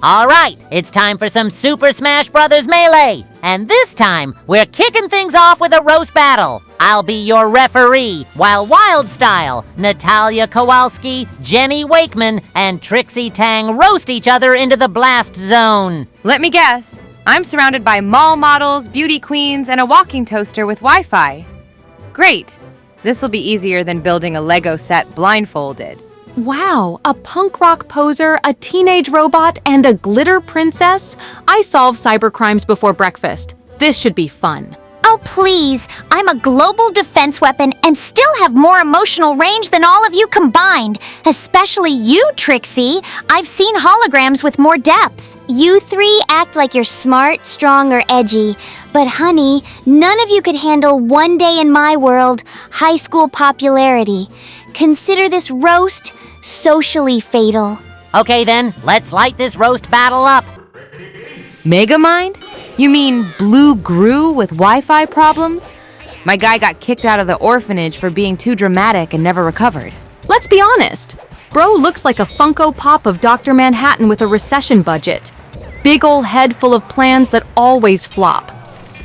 All right, it's time for some Super Smash Bros. Melee. And this time, we're kicking things off with a roast battle. I'll be your referee, while Wyldstyle, Natalia Kowalski, Jenny Wakeman, and Trixie Tang roast each other into the blast zone. Let me guess. I'm surrounded by mall models, beauty queens, and a walking toaster with Wi-Fi. Great. This'll be easier than building a Lego set blindfolded. Wow, a punk rock poser, a teenage robot, and a glitter princess? I solve cybercrimes before breakfast. This should be fun. Oh, please. I'm a global defense weapon and still have more emotional range than all of you combined. Especially you, Trixie. I've seen holograms with more depth. You three act like you're smart, strong, or edgy. But honey, none of you could handle one day in my world, high school popularity. Consider this roast socially fatal. Okay then, let's light this roast battle up. Megamind? You mean Blue Gru with Wi-Fi problems? My guy got kicked out of the orphanage for being too dramatic and never recovered. Let's be honest. Bro looks like a Funko Pop of Dr. Manhattan with a recession budget. Big ol' head full of plans that always flop.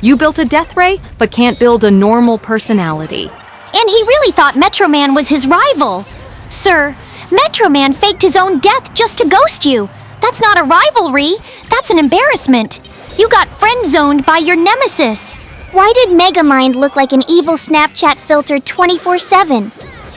You built a death ray, but can't build a normal personality. And he really thought Metro Man was his rival. Sir, Metro Man faked his own death just to ghost you. That's not a rivalry. That's an embarrassment. You got friend-zoned by your nemesis. Why did Megamind look like an evil Snapchat filter 24/7?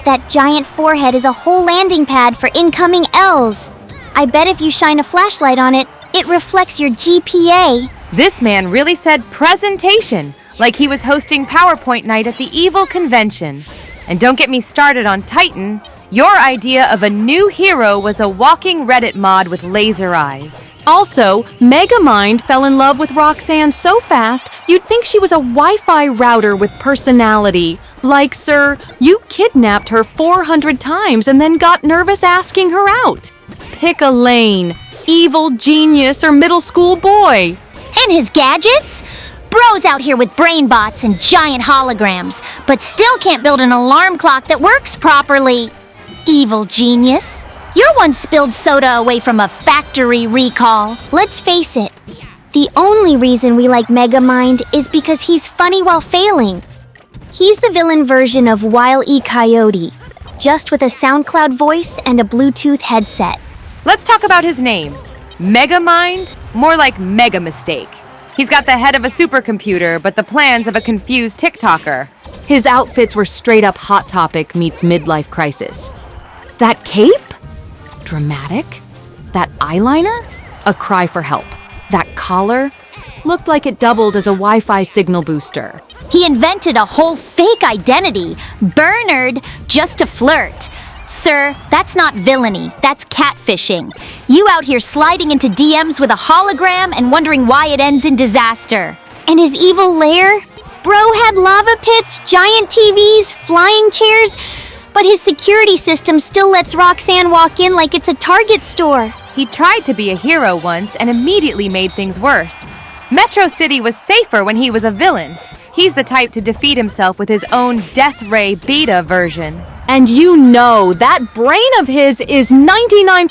That giant forehead is a whole landing pad for incoming L's. I bet if you shine a flashlight on it, it reflects your GPA. This man really said presentation, like he was hosting PowerPoint night at the evil convention. And don't get me started on Titan. Your idea of a new hero was a walking Reddit mod with laser eyes. Also, Megamind fell in love with Roxanne so fast, you'd think she was a Wi-Fi router with personality. Like, sir, you kidnapped her 400 times and then got nervous asking her out. Pick a lane. Evil genius or middle school boy. And his gadgets? Bro's out here with brain bots and giant holograms, but still can't build an alarm clock that works properly. Evil genius. You're one spilled soda away from a factory recall. Let's face it, the only reason we like Megamind is because he's funny while failing. He's the villain version of Wile E. Coyote, just with a SoundCloud voice and a Bluetooth headset. Let's talk about his name. Megamind? More like mega mistake. He's got the head of a supercomputer, but the plans of a confused TikToker. His outfits were straight up Hot Topic meets midlife crisis. That cape? Dramatic? That eyeliner? A cry for help. That collar? Looked like it doubled as a Wi-Fi signal booster. He invented a whole fake identity, Bernard, just to flirt. Sir, that's not villainy, that's catfishing. You out here sliding into DMs with a hologram and wondering why it ends in disaster. And his evil lair? Bro had lava pits, giant TVs, flying chairs, but his security system still lets Roxanne walk in like it's a Target store. He tried to be a hero once and immediately made things worse. Metro City was safer when he was a villain. He's the type to defeat himself with his own Death Ray beta version. And you know that brain of his is 99%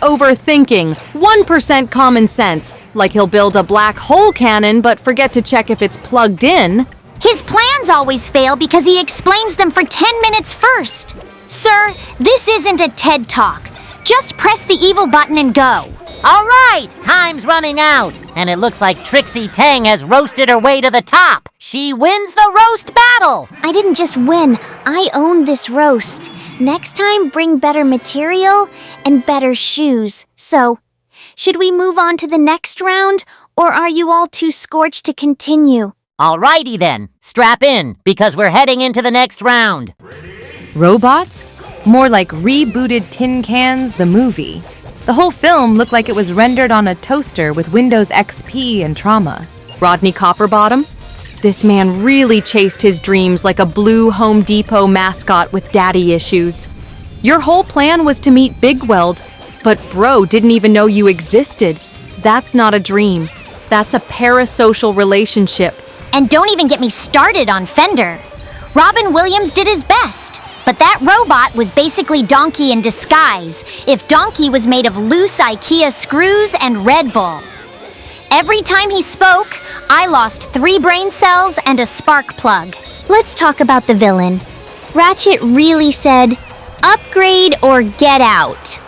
overthinking, 1% common sense. Like he'll build a black hole cannon but forget to check if it's plugged in. His plans always fail because he explains them for 10 minutes first. Sir, this isn't a TED Talk. Just press the evil button and go. All right, time's running out. And it looks like Trixie Tang has roasted her way to the top. She wins the roast battle. I didn't just win, I owned this roast. Next time, bring better material and better shoes. So, should we move on to the next round, or are you all too scorched to continue? Alrighty then, strap in, because we're heading into the next round. Robots? More like rebooted Tin Cans, the movie. The whole film looked like it was rendered on a toaster with Windows XP and trauma. Rodney Copperbottom? This man really chased his dreams like a blue Home Depot mascot with daddy issues. Your whole plan was to meet Big Weld, but bro didn't even know you existed. That's not a dream. That's a parasocial relationship. And don't even get me started on Fender. Robin Williams did his best. But that robot was basically Donkey in disguise, if Donkey was made of loose IKEA screws and Red Bull. Every time he spoke, I lost 3 brain cells and a spark plug. Let's talk about the villain. Ratchet really said, upgrade or get out.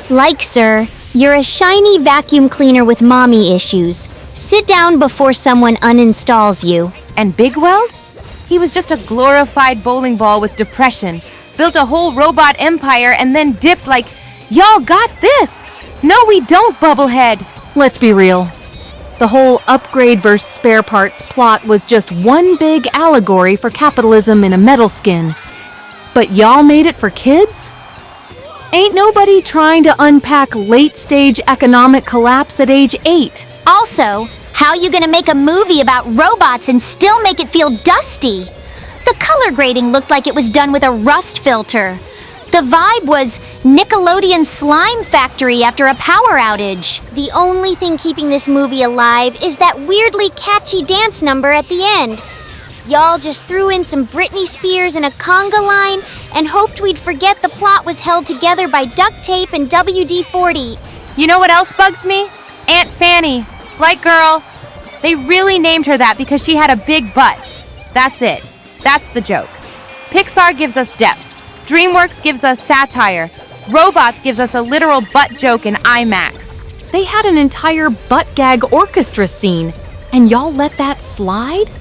Like, sir, you're a shiny vacuum cleaner with mommy issues. Sit down before someone uninstalls you. And Big Weld? He was just a glorified bowling ball with depression, built a whole robot empire, and then dipped like, y'all got this! No, we don't, Bubblehead! Let's be real. The whole upgrade versus spare parts plot was just one big allegory for capitalism in a metal skin. But y'all made it for kids? Ain't nobody trying to unpack late-stage economic collapse at age 8. Also, how you gonna make a movie about robots and still make it feel dusty? The color grading looked like it was done with a rust filter. The vibe was Nickelodeon Slime Factory after a power outage. The only thing keeping this movie alive is that weirdly catchy dance number at the end. Y'all just threw in some Britney Spears and a conga line and hoped we'd forget the plot was held together by duct tape and WD-40. You know what else bugs me? Aunt Fanny. Like girl. They really named her that because she had a big butt. That's it. That's the joke. Pixar gives us depth. DreamWorks gives us satire. Robots gives us a literal butt joke in IMAX. They had an entire butt gag orchestra scene, and y'all let that slide?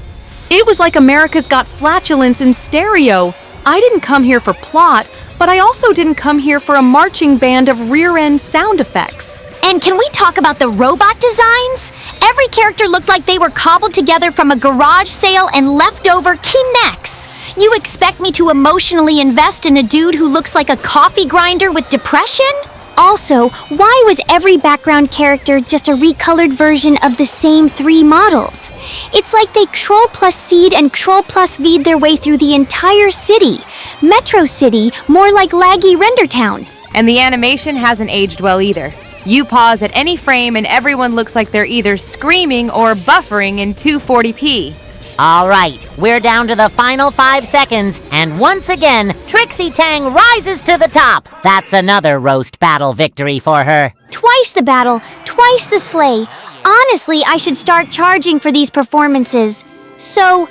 It was like America's Got Flatulence in stereo. I didn't come here for plot, but I also didn't come here for a marching band of rear-end sound effects. And can we talk about the robot designs? Every character looked like they were cobbled together from a garage sale and leftover Kinects. You expect me to emotionally invest in a dude who looks like a coffee grinder with depression? Also, why was every background character just a recolored version of the same 3 models? It's like they Troll plus Seed and Troll plus V'd their way through the entire city. Metro City, more like laggy Rendertown. And the animation hasn't aged well either. You pause at any frame and everyone looks like they're either screaming or buffering in 240p. All right, we're down to the final 5 seconds, and once again, Trixie Tang rises to the top. That's another roast battle victory for her. Twice the battle, twice the slay. Honestly, I should start charging for these performances. So,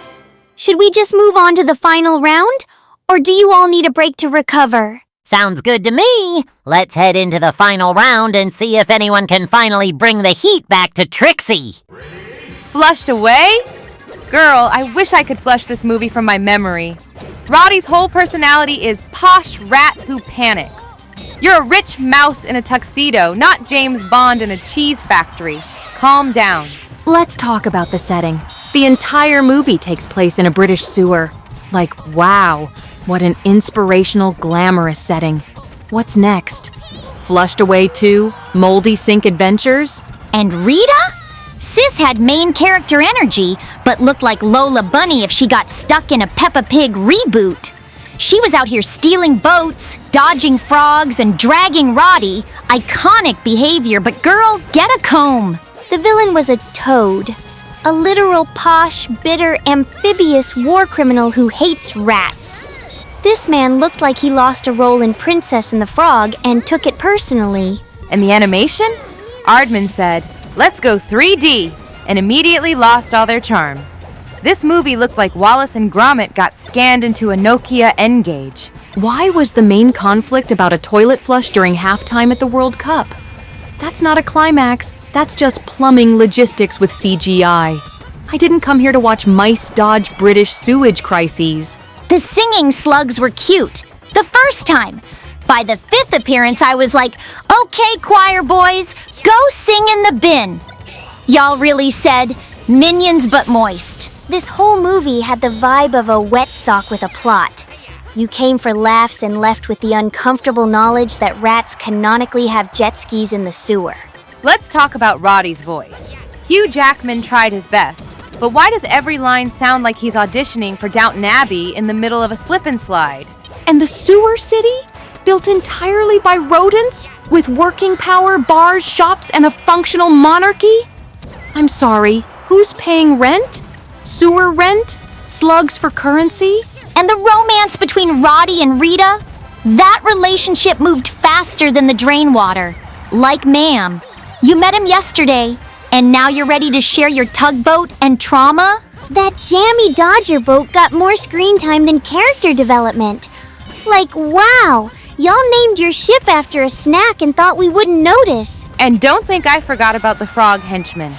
should we just move on to the final round? Or do you all need a break to recover? Sounds good to me. Let's head into the final round and see if anyone can finally bring the heat back to Trixie. Flushed away? Girl, I wish I could flush this movie from my memory. Roddy's whole personality is posh rat who panics. You're a rich mouse in a tuxedo, not James Bond in a cheese factory. Calm down. Let's talk about the setting. The entire movie takes place in a British sewer. Like, wow, what an inspirational, glamorous setting. What's next? Flushed Away 2? Moldy Sink Adventures? And Rita? Sis had main character energy, but looked like Lola Bunny if she got stuck in a Peppa Pig reboot. She was out here stealing boats, dodging frogs, and dragging Roddy. Iconic behavior, but girl, get a comb. The villain was a toad. A literal posh, bitter, amphibious war criminal who hates rats. This man looked like he lost a role in Princess and the Frog and took it personally. And the animation? Aardman said, "Let's go 3D," and immediately lost all their charm. This movie looked like Wallace and Gromit got scanned into a Nokia N-Gauge. Why was the main conflict about a toilet flush during halftime at the World Cup? That's not a climax, that's just plumbing logistics with CGI. I didn't come here to watch mice dodge British sewage crises. The singing slugs were cute. The first time. By the 5th appearance, I was like, okay, choir boys, go sing in the bin. Y'all really said, minions but moist. This whole movie had the vibe of a wet sock with a plot. You came for laughs and left with the uncomfortable knowledge that rats canonically have jet skis in the sewer. Let's talk about Roddy's voice. Hugh Jackman tried his best, but why does every line sound like he's auditioning for Downton Abbey in the middle of a slip and slide? And the sewer city? Built entirely by rodents? With working power, bars, shops, and a functional monarchy? I'm sorry, who's paying rent? Sewer rent? Slugs for currency? And the romance between Roddy and Rita? That relationship moved faster than the drain water. Like Ma'am. You met him yesterday, and now you're ready to share your tugboat and trauma? That jammy Dodger boat got more screen time than character development. Like, wow, y'all named your ship after a snack and thought we wouldn't notice. And don't think I forgot about the frog henchmen.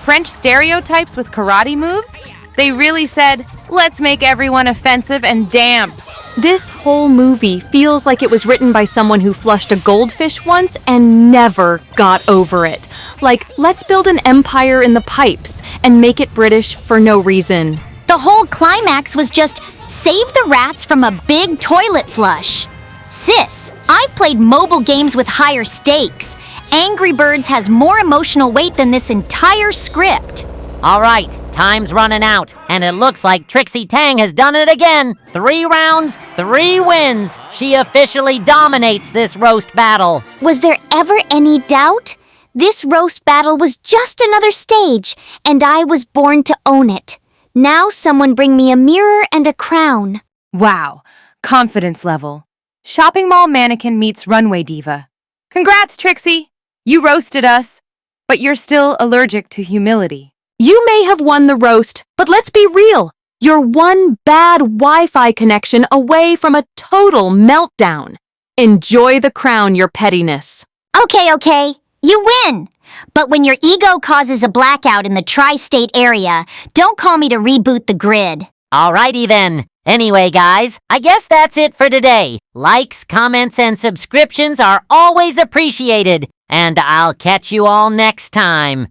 French stereotypes with karate moves? They really said, let's make everyone offensive and damp. This whole movie feels like it was written by someone who flushed a goldfish once and never got over it. Like, let's build an empire in the pipes and make it British for no reason. The whole climax was just save the rats from a big toilet flush. Sis, I've played mobile games with higher stakes. Angry Birds has more emotional weight than this entire script. All right, time's running out, and it looks like Trixie Tang has done it again. 3 rounds, 3 wins. She officially dominates this roast battle. Was there ever any doubt? This roast battle was just another stage, and I was born to own it. Now someone bring me a mirror and a crown. Wow, confidence level. Shopping mall mannequin meets runway diva. Congrats, Trixie! You roasted us, but you're still allergic to humility. You may have won the roast, but let's be real. You're one bad Wi-Fi connection away from a total meltdown. Enjoy the crown, your pettiness. Okay, you win. But when your ego causes a blackout in the tri-state area, don't call me to reboot the grid. Alrighty then. Anyway, guys, I guess that's it for today. Likes, comments, and subscriptions are always appreciated. And I'll catch you all next time.